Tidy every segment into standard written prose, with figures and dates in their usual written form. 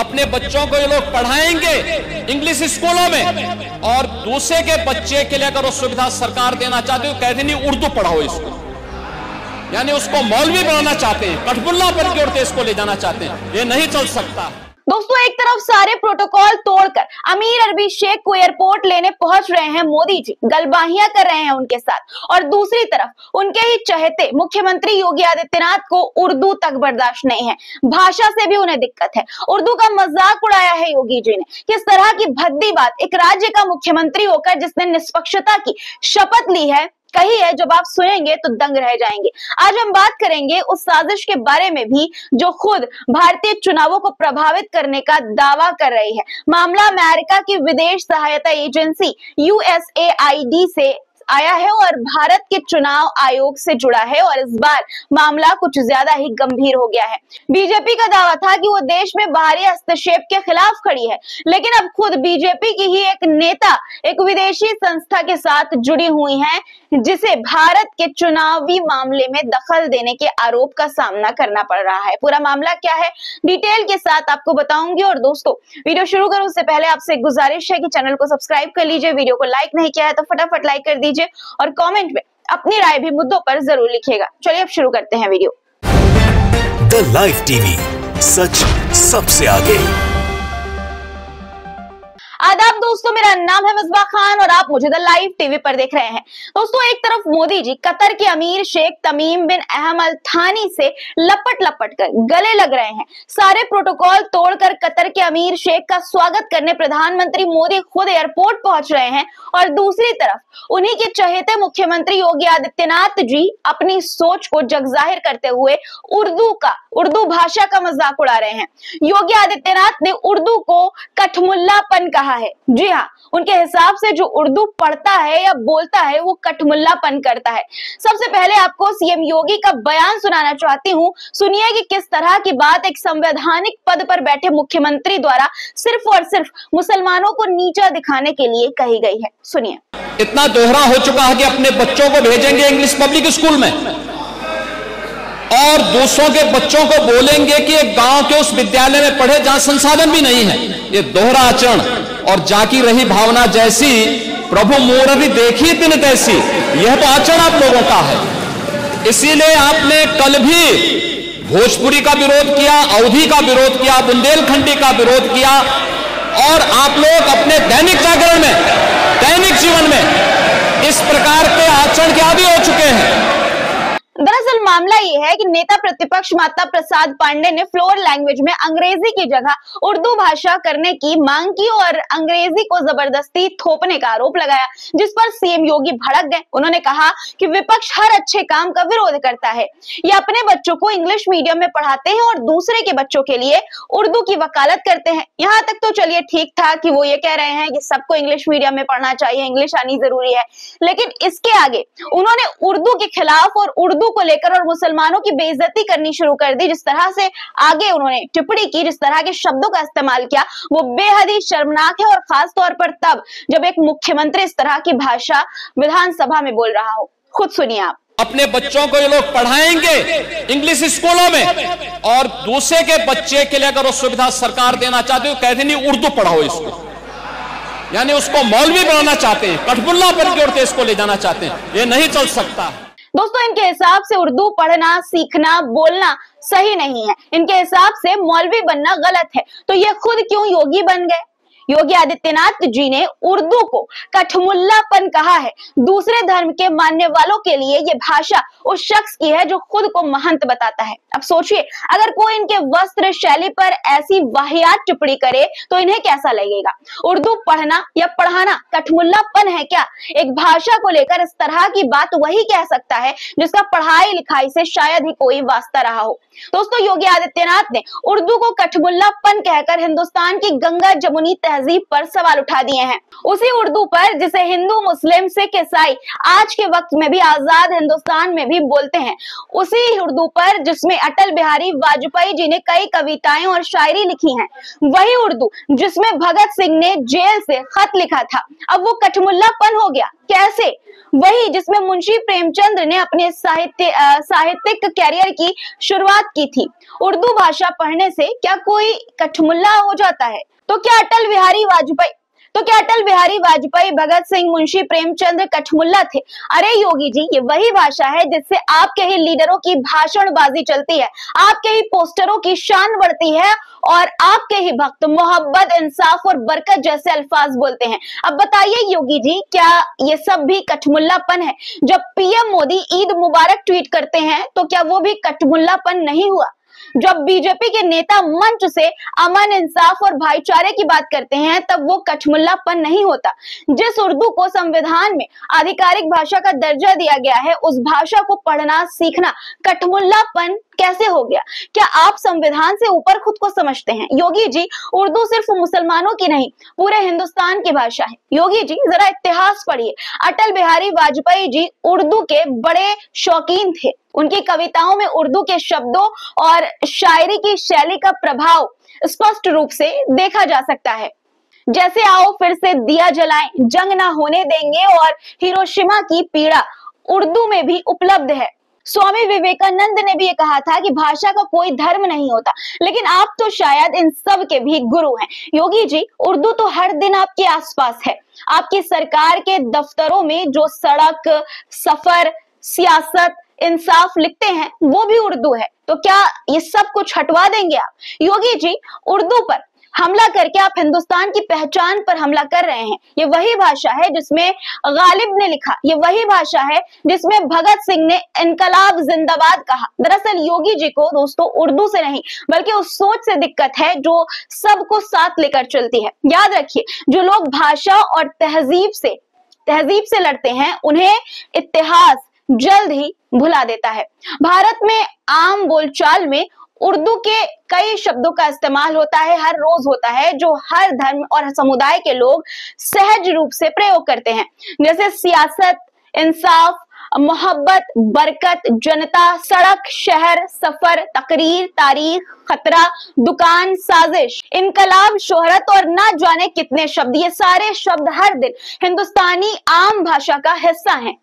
अपने बच्चों को ये लोग पढ़ाएंगे इंग्लिश स्कूलों में, और दूसरे के बच्चे के लिए अगर वो सुविधा सरकार देना चाहती है तो कहते नहीं उर्दू पढ़ाओ इसको, यानी उसको मौलवी बनाना चाहते हैं, कठपुल्ला पर की ओर देश को ले जाना चाहते हैं। ये नहीं चल सकता। दोस्तों, एक तरफ सारे प्रोटोकॉल तोड़कर अमीर अरबी शेख को एयरपोर्ट लेने पहुंच रहे हैं मोदी जी, गलबाहियां कर रहे हैं उनके साथ, और दूसरी तरफ उनके ही चहेते मुख्यमंत्री योगी आदित्यनाथ को उर्दू तक बर्दाश्त नहीं है, भाषा से भी उन्हें दिक्कत है। उर्दू का मजाक उड़ाया है योगी जी ने। किस तरह की भद्दी बात एक राज्य का मुख्यमंत्री होकर जिसने निष्पक्षता की शपथ ली है कही है, जब आप सुनेंगे तो दंग रह जाएंगे। आज हम बात करेंगे उस साजिश के बारे में भी जो खुद भारतीय चुनावों को प्रभावित करने का दावा कर रही है। मामला अमेरिका की विदेश सहायता एजेंसी USAID से आया है और भारत के चुनाव आयोग से जुड़ा है, और इस बार मामला कुछ ज्यादा ही गंभीर हो गया है। बीजेपी का दावा था कि वो देश में बाहरी हस्तक्षेप के खिलाफ खड़ी है, लेकिन अब खुद बीजेपी की ही एक नेता एक विदेशी संस्था के साथ जुड़ी हुई हैं, जिसे भारत के चुनावी मामले में दखल देने के आरोप का सामना करना पड़ रहा है। पूरा मामला क्या है डिटेल के साथ आपको बताऊंगी। और दोस्तों, वीडियो शुरू करूं उससे पहले आपसे गुजारिश है कि चैनल को सब्सक्राइब कर लीजिए, वीडियो को लाइक नहीं किया है तो फटाफट लाइक कर दीजिए, और कमेंट में अपनी राय भी मुद्दों पर जरूर लिखिएगा। चलिए अब शुरू करते हैं वीडियो। द लाइव टीवी, सच सबसे आगे। आदाब दोस्तों, मेरा नाम है मिसबा खान और आप मुझे द लाइव टीवी पर देख रहे हैं। दोस्तों, एक तरफ मोदी जी कतर के अमीर शेख तमीम बिन अहम अल थानी से लपट कर गले लग रहे हैं। सारे प्रोटोकॉल तोड़कर कतर के अमीर शेख का स्वागत करने प्रधानमंत्री मोदी खुद एयरपोर्ट पहुंच रहे हैं, और दूसरी तरफ उन्हीं के चहेते मुख्यमंत्री योगी आदित्यनाथ जी अपनी सोच को जगजाहिर करते हुए उर्दू भाषा का मजाक उड़ा रहे हैं। योगी आदित्यनाथ ने उर्दू को कठमुल्लापन कहा है। जी हाँ, उनके हिसाब से जो उर्दू पढ़ता है या बोलता है वो कठमुल्लापन करता है। सबसे पहले आपको सीएम योगी का बयान सुनाना चाहती हूँ, सुनिए कि किस तरह की बात एक संवैधानिक पद पर बैठे मुख्यमंत्री द्वारा सिर्फ और सिर्फ मुसलमानों को नीचा दिखाने के लिए कही गई है। सुनिए। इतना दोहरा हो चुका है कि अपने बच्चों को भेजेंगे इंग्लिश पब्लिक स्कूल में और दूसरों के बच्चों को बोलेंगे कि एक गांव के उस विद्यालय में पढ़े जहां संसाधन भी नहीं है। ये दोहरा आचरण और जाकी रही भावना जैसी प्रभु मूर्ति देखी तिन तैसी, यह तो आचरण आप लोगों का है। इसीलिए आपने कल भी भोजपुरी का विरोध किया, अवधी का विरोध किया, बुंदेलखंडी का विरोध किया, और आप लोग अपने दैनिक जागरण में, दैनिक जीवन में इस प्रकार के आचरण के आदी हो चुके हैं। दरअसल मामला ये है कि नेता प्रतिपक्ष माता प्रसाद पांडे ने फ्लोर लैंग्वेज में अंग्रेजी की जगह उर्दू भाषा करने की मांग की और अंग्रेजी को जबरदस्ती थोपने का आरोप लगाया, जिस पर सीएम योगी भड़क गए। उन्होंने कहा कि विपक्ष हर अच्छे काम का विरोध करता है, ये अपने बच्चों को इंग्लिश मीडियम में पढ़ाते हैं और दूसरे के बच्चों के लिए उर्दू की वकालत करते हैं। यहाँ तक तो चलिए ठीक था कि वो ये कह रहे हैं कि सबको इंग्लिश मीडियम में पढ़ना चाहिए, इंग्लिश आनी जरूरी है, लेकिन इसके आगे उन्होंने उर्दू के खिलाफ और उर्दू को लेकर और मुसलमानों की बेइज्जती करनी शुरू कर दी। जिस तरह से आगे उन्होंने टिप्पणी की, जिस तरह के शब्दों का इस्तेमाल किया, वो बेहद ही शर्मनाक है, और खास तौर पर तब जब एक मुख्यमंत्री इस तरह की भाषा विधानसभा में बोल रहा हो। खुद सुनिए आप। अपने बच्चों को ये लोग पढ़ाएंगे इंग्लिश स्कूलों में, और दूसरे के बच्चे के लिए अगर वो सुविधा सरकार देना चाहती है तो कहते नहीं उर्दू पढ़ाओ इसको, यानी उसको मौलवी बनाना चाहते हैं, कठपुल्ला पर की ओर देश को ले जाना चाहते हैं। ये नहीं चल सकता। दोस्तों, इनके हिसाब से उर्दू पढ़ना, सीखना, बोलना सही नहीं है। इनके हिसाब से मौलवी बनना गलत है। तो ये खुद क्यों योगी बन गए? योगी आदित्यनाथ जी ने उर्दू को कठमुल्लापन कहा है। दूसरे धर्म के मानने वालों के लिए ये भाषा उस शख्स की है जो खुद को महंत बताता है। अब सोचिए, अगर कोई इनके वस्त्र शैली पर ऐसी वाहियात टिप्पणी करे तो इन्हें कैसा लगेगा? उर्दू पढ़ना या पढ़ाना कठमुल्लापन है क्या? एक भाषा को लेकर इस तरह की बात वही कह सकता है जिसका पढ़ाई लिखाई से शायद ही कोई वास्ता रहा हो। दोस्तों, योगी आदित्यनाथ ने उर्दू को कठमुल्लापन कहकर हिंदुस्तान की गंगा जमुनी तहजीब पर सवाल उठा दिए हैं। उसी उर्दू पर जिसे हिंदू, मुस्लिम, सिख, ईसाई आज के वक्त में भी आजाद हिंदुस्तान में भी बोलते हैं, उसी उर्दू पर जिसमें अटल बिहारी वाजपेयी जी ने कई कविताएं और शायरी लिखी हैं, वही उर्दू जिसमें भगत सिंह ने जेल से खत लिखा था, अब वो कठमुल्लापन हो गया। कैसे? वही जिसमें मुंशी प्रेमचंद ने अपने साहित्यिक कैरियर की शुरुआत की थी। उर्दू भाषा पढ़ने से क्या कोई कठमुल्ला हो जाता है? तो क्या अटल बिहारी वाजपेयी, भगत सिंह, मुंशी प्रेमचंद कठमुल्ला थे? अरे योगी जी, ये वही भाषा है जिससे आपके ही लीडरों की भाषणबाजी चलती है, आपके ही पोस्टरों की शान बढ़ती है और आपके ही भक्त मोहब्बत, इंसाफ और बरकत जैसे अल्फाज बोलते हैं। अब बताइए योगी जी, क्या ये सब भी कठमुल्लापन है? जब पीएम मोदी ईद मुबारक ट्वीट करते हैं तो क्या वो भी कठमुल्लापन नहीं हुआ? जब बीजेपी के नेता मंच से अमन, इंसाफ और भाईचारे की बात करते हैं तब वो कठमुल्लापन नहीं होता। जिस उर्दू को संविधान में आधिकारिक भाषा का दर्जा दिया गया है, उस भाषा को पढ़ना सीखना कठमुल्लापन कैसे हो गया? क्या आप संविधान से ऊपर खुद को समझते हैं? योगी जी, उर्दू सिर्फ मुसलमानों की नहीं, पूरे हिंदुस्तान की भाषा है। योगी जी, जरा इतिहास पढ़िए। अटल बिहारी वाजपेयी जी उर्दू के बड़े शौकीन थे। उनकी कविताओं में उर्दू के शब्दों और शायरी की शैली का प्रभाव स्पष्ट रूप से देखा जा सकता है। जैसे आओ फिर से दिया जलाएं, जंग ना होने देंगे और हिरोशिमा की पीड़ा उर्दू में भी उपलब्ध है। स्वामी विवेकानंद ने भी ये कहा था कि भाषा का कोई धर्म नहीं होता, लेकिन आप तो शायद इन सब के भी गुरु हैं। योगी जी, उर्दू तो हर दिन आपके आसपास है। आपकी सरकार के दफ्तरों में जो सड़क, सफर, सियासत, इंसाफ लिखते हैं वो भी उर्दू है। तो क्या ये सब कुछ हटवा देंगे आप? योगी जी, उर्दू पर हमला करके आप हिंदुस्तान की पहचान पर हमला कर रहे हैं। ये वही भाषा है जिसमें गालिब ने लिखा, ये वही भाषा है जिसमें भगत सिंह ने इनकलाब जिंदाबाद कहा। दरअसल योगी जी को दोस्तों उर्दू से नहीं बल्कि उस सोच से दिक्कत है जो सबको साथ लेकर चलती है। याद रखिए, जो लोग भाषा और तहजीब से लड़ते हैं उन्हें इतिहास जल्द ही भुला देता है। भारत में आम बोलचाल में उर्दू के कई शब्दों का इस्तेमाल होता है, हर रोज होता है, जो हर धर्म और समुदाय के लोग सहज रूप से प्रयोग करते हैं। जैसे सियासत, इंसाफ, मोहब्बत, बरकत, जनता, सड़क, शहर, सफर, तकरीर, तारीख, खतरा, दुकान, साजिश, इनकलाब, शोहरत और ना जाने कितने शब्द। ये सारे शब्द हर दिन हिंदुस्तानी आम भाषा का हिस्सा हैं।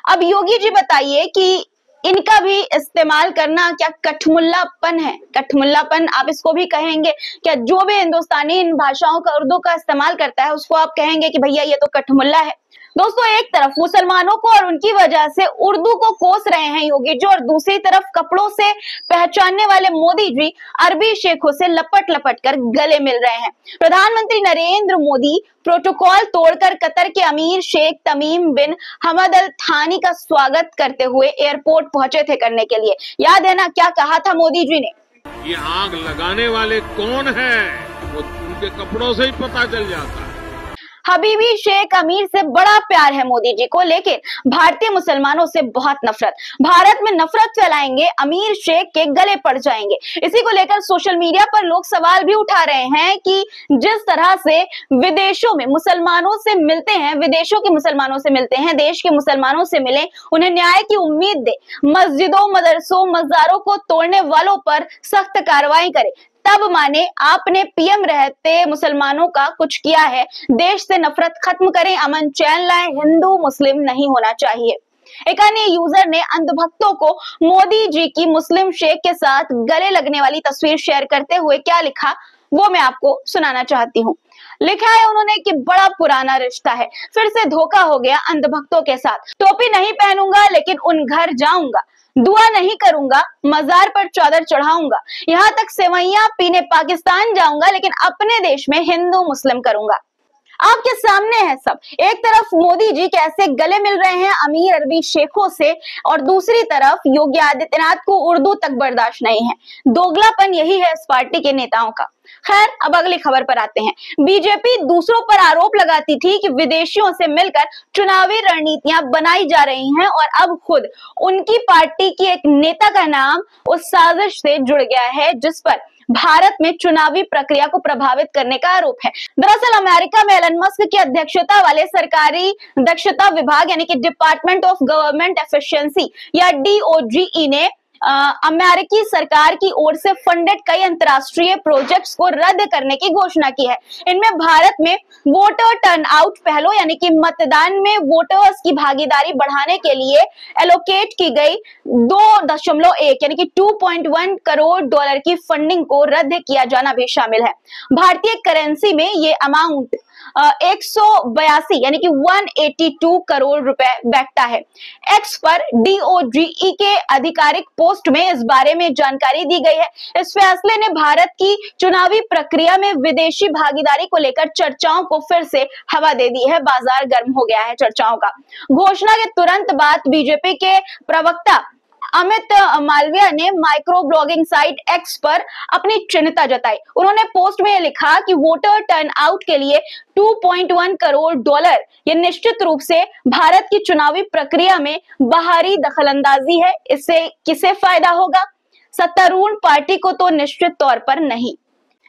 अब योगी जी बताइए कि इनका भी इस्तेमाल करना क्या कठमुल्लापन है? कठमुल्लापन आप इसको भी कहेंगे क्या? जो भी हिंदुस्तानी इन भाषाओं का, उर्दू का इस्तेमाल करता है उसको आप कहेंगे कि भैया ये तो कठमुल्ला है? दोस्तों, एक तरफ मुसलमानों को और उनकी वजह से उर्दू को कोस रहे हैं योगी जी, और दूसरी तरफ कपड़ों से पहचानने वाले मोदी जी अरबी शेखों से लपट लपट कर गले मिल रहे हैं। प्रधानमंत्री नरेंद्र मोदी प्रोटोकॉल तोड़कर कतर के अमीर शेख तमीम बिन हमद अल थानी का स्वागत करते हुए एयरपोर्ट पहुंचे थे करने के लिए। याद है ना क्या कहा था मोदी जी ने? ये आग लगाने वाले कौन हैं? वो उनके कपड़ों से ही पता चल जाता है। हबीबी शेख अमीर से बड़ा प्यार है मोदी जी को, लेकिन भारतीय मुसलमानों से बहुत नफरत। भारत में नफरत फैलाएंगे, अमीर शेख के गले पड़ जाएंगे। इसी को लेकर सोशल मीडिया पर लोग सवाल भी उठा रहे हैं कि जिस तरह से विदेशों में मुसलमानों से मिलते हैं, विदेशों के मुसलमानों से मिलते हैं, देश के मुसलमानों से मिले, उन्हें न्याय की उम्मीद दे, मस्जिदों, मदरसों, मज़ारों को तोड़ने वालों पर सख्त कार्रवाई करे, तब माने आपने पीएम रहते मुसलमानों का कुछ किया है। देश से नफरत खत्म करें, अमन चैन लाएं, हिंदू मुस्लिम नहीं होना चाहिए। एक अन्य यूजर ने अंधभक्तों को मोदी जी की मुस्लिम शेख के साथ गले लगने वाली तस्वीर शेयर करते हुए क्या लिखा वो मैं आपको सुनाना चाहती हूँ। लिखा है उन्होंने कि बड़ा पुराना रिश्ता है, फिर से धोखा हो गया अंधभक्तों के साथ। टोपी नहीं पहनूंगा लेकिन उन घर जाऊंगा, दुआ नहीं करूंगा, मजार पर चादर चढ़ाऊंगा, यहाँ तक सेवैयां पीने पाकिस्तान जाऊंगा, लेकिन अपने देश में हिंदू मुस्लिम करूंगा। आपके सामने है सब। एक तरफ मोदी जी कैसे गले मिल रहे हैं अमीर अरबी शेखों से, और दूसरी तरफ योगी आदित्यनाथ को उर्दू तक बर्दाश्त नहीं है। दोगलापन यही है इस पार्टी के नेताओं का। खैर, अब अगली खबर पर आते हैं। बीजेपी दूसरों पर आरोप लगाती थी कि विदेशियों से मिलकर चुनावी रणनीतियां बनाई जा रही हैं, और अब खुद उनकी पार्टी की एक नेता का नाम उस साजिश से जुड़ गया है जिस पर भारत में चुनावी प्रक्रिया को प्रभावित करने का आरोप है। दरअसल अमेरिका में एलन मस्क की अध्यक्षता वाले सरकारी दक्षता विभाग यानी कि डिपार्टमेंट ऑफ गवर्नमेंट एफिशिएंसी या DOGE ने अमेरिकी सरकार की ओर से फंडेड कई अंतर्राष्ट्रीय प्रोजेक्ट्स को रद्द करने की घोषणा की है। इनमें भारत में वोटर टर्नआउट पहलों यानी कि मतदान में वोटर्स की भागीदारी बढ़ाने के लिए एलोकेट की गई 2.1 यानी कि 2.1 करोड़ डॉलर की फंडिंग को रद्द किया जाना भी शामिल है। भारतीय करेंसी में ये अमाउंट 182 यानी कि 182 करोड़ रुपए बैठता है। एक्स पर DOGE के आधिकारिक पोस्ट में इस बारे में जानकारी दी गई है। इस फैसले ने भारत की चुनावी प्रक्रिया में विदेशी भागीदारी को लेकर चर्चाओं को फिर से हवा दे दी है। बाजार गर्म हो गया है चर्चाओं का। घोषणा के तुरंत बाद बीजेपी के प्रवक्ता अमित मालविया ने माइक्रो ब्लॉगिंग साइट एक्स पर अपनी चिंता जताई। उन्होंने पोस्ट में लिखा कि वोटर टर्नआउट के लिए 2.1 करोड़ डॉलर ये निश्चित रूप से भारत की चुनावी प्रक्रिया में बाहरी दखलंदाजी है। इससे किसे फायदा होगा? सत्तारूढ़ पार्टी को तो निश्चित तौर पर नहीं।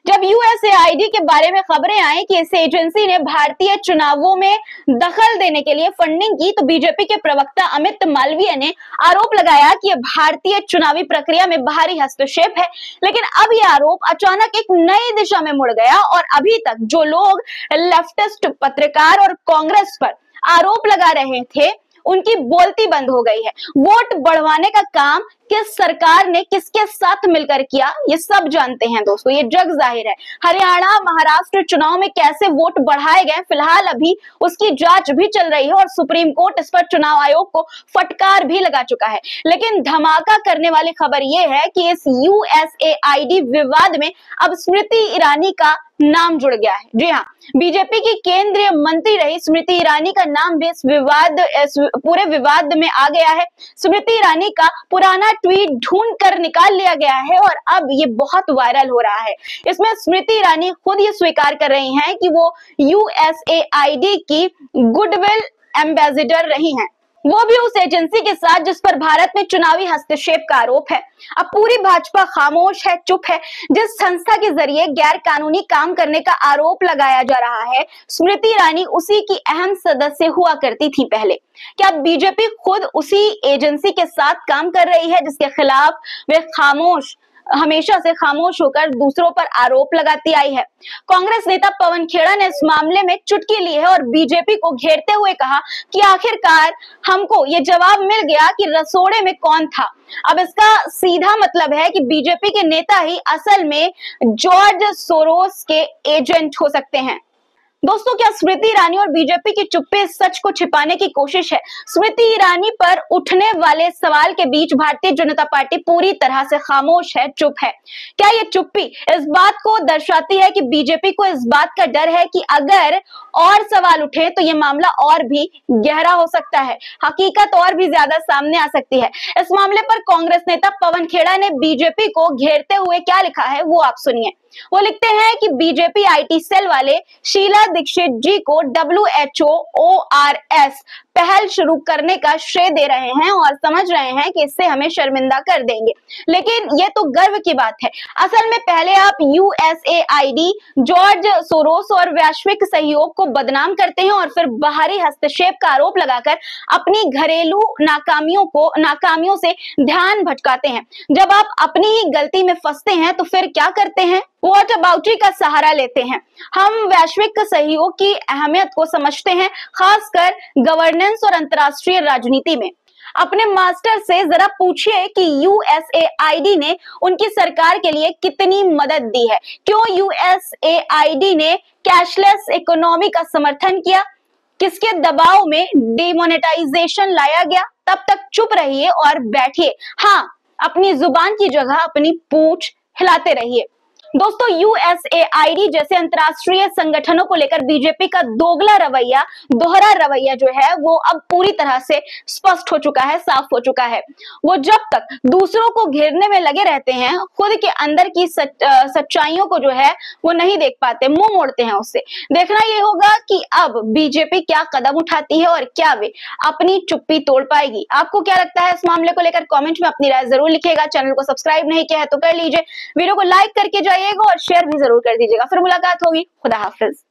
जब USAID के बारे में खबरें आई कि इस एजेंसी ने भारतीय चुनावों में दखल देने के लिए फंडिंग की, तो बीजेपी के प्रवक्ता अमित मालवीय ने आरोप लगाया कि यह भारतीय चुनावी प्रक्रिया में बाहरी हस्तक्षेप है। लेकिन अब यह आरोप अचानक एक नई दिशा में मुड़ गया और अभी तक जो लोग लेफ्टिस्ट पत्रकार और कांग्रेस पर आरोप लगा रहे थे उनकी बोलती बंद हो गई है। वोट बढ़वाने का काम किस सरकार ने किसके साथ मिलकर किया, ये सब जानते हैं दोस्तों, ये जग जाहिर है। हरियाणा महाराष्ट्र चुनाव में कैसे वोट बढ़ाए गए, फिलहाल अभी उसकी जांच भी चल रही है और सुप्रीम कोर्ट इस पर चुनाव आयोग को फटकार भी लगा चुका है। लेकिन धमाका करने वाली खबर यह है कि इस USAID विवाद में अब स्मृति ईरानी का नाम जुड़ गया है। जी हाँ, बीजेपी की केंद्रीय मंत्री रही स्मृति ईरानी का नाम भी इस पूरे विवाद में आ गया है। स्मृति ईरानी का पुराना ट्वीट ढूंढ कर निकाल लिया गया है और अब ये बहुत वायरल हो रहा है। इसमें स्मृति ईरानी खुद ये स्वीकार कर रही हैं कि वो USAID की गुडविल एम्बेसडर रही हैं, वो भी उस एजेंसी के साथ जिस पर भारत में चुनावी हस्तक्षेप का आरोप है। अब पूरी भाजपा खामोश है, चुप है। जिस संस्था के जरिए गैर कानूनी काम करने का आरोप लगाया जा रहा है, स्मृति ईरानी उसी की अहम सदस्य हुआ करती थी पहले। क्या बीजेपी खुद उसी एजेंसी के साथ काम कर रही है जिसके खिलाफ वे हमेशा से खामोश होकर दूसरों पर आरोप लगाती आई है? कांग्रेस नेता पवन खेड़ा ने इस मामले में चुटकी ली है और बीजेपी को घेरते हुए कहा कि आखिरकार हमको ये जवाब मिल गया कि रसोड़े में कौन था। अब इसका सीधा मतलब है कि बीजेपी के नेता ही असल में जॉर्ज सोरोस के एजेंट हो सकते हैं। दोस्तों, क्या स्मृति ईरानी और बीजेपी की चुप्पी इस सच को छिपाने की कोशिश है? स्मृति ईरानी पर उठने वाले सवाल के बीच भारतीय जनता पार्टी पूरी तरह से खामोश है, चुप है। क्या ये चुप्पी इस बात को दर्शाती है कि बीजेपी को इस बात का डर है कि अगर और सवाल उठे तो ये मामला और भी गहरा हो सकता है, हकीकत और भी ज्यादा सामने आ सकती है? इस मामले पर कांग्रेस नेता पवन खेड़ा ने बीजेपी को घेरते हुए क्या लिखा है वो आप सुनिए। वो लिखते हैं कि बीजेपी IT सेल वाले शीला दीक्षित जी को WHOORS पहल शुरू करने का श्रेय दे रहे हैं और समझ रहे हैं कि इससे हमें शर्मिंदा कर देंगे। लेकिन ये तो गर्व की बात है। असल में पहले आप USAID, जॉर्ज सोरोस और वैश्विक सहयोग को बदनाम करते हैं और फिर बाहरी हस्तक्षेप का आरोप लगाकर अपनी घरेलू नाकामियों से ध्यान भटकाते हैं। जब आप अपनी ही गलती में फंसते हैं तो फिर क्या करते हैं? व्हाटअबाउटी का सहारा लेते हैं। हम वैश्विक सहयोग की अहमियत को समझते हैं, खासकर गवर्नेंस और अंतर्राष्ट्रीय राजनीति में। अपने मास्टर से जरा पूछिए कि USAID ने उनकी सरकार के लिए कितनी मदद दी है। क्यों USAID ने कैशलेस इकोनॉमी का समर्थन किया? किसके दबाव में डिमोनेटाइजेशन लाया गया? तब तक चुप रहिए और बैठिए। हाँ, अपनी जुबान की जगह अपनी पूंछ हिलाते रहिए। दोस्तों, USAID जैसे अंतर्राष्ट्रीय संगठनों को लेकर बीजेपी का दोहरा रवैया जो है वो अब पूरी तरह से स्पष्ट हो चुका है, साफ हो चुका है। वो जब तक दूसरों को घेरने में लगे रहते हैं, खुद के अंदर की सच्चाइयों को जो है वो नहीं देख पाते, मुंह मोड़ते हैं उससे। देखना ये होगा कि अब बीजेपी क्या कदम उठाती है और क्या वे अपनी चुप्पी तोड़ पाएगी। आपको क्या लगता है इस मामले को लेकर? कॉमेंट में अपनी राय जरूर लिखिएगा। चैनल को सब्सक्राइब नहीं किया है तो कर लीजिए, वीडियो को लाइक करके जाइए और शेयर भी जरूर कर दीजिएगा। फिर मुलाकात होगी। खुदा हाफिज।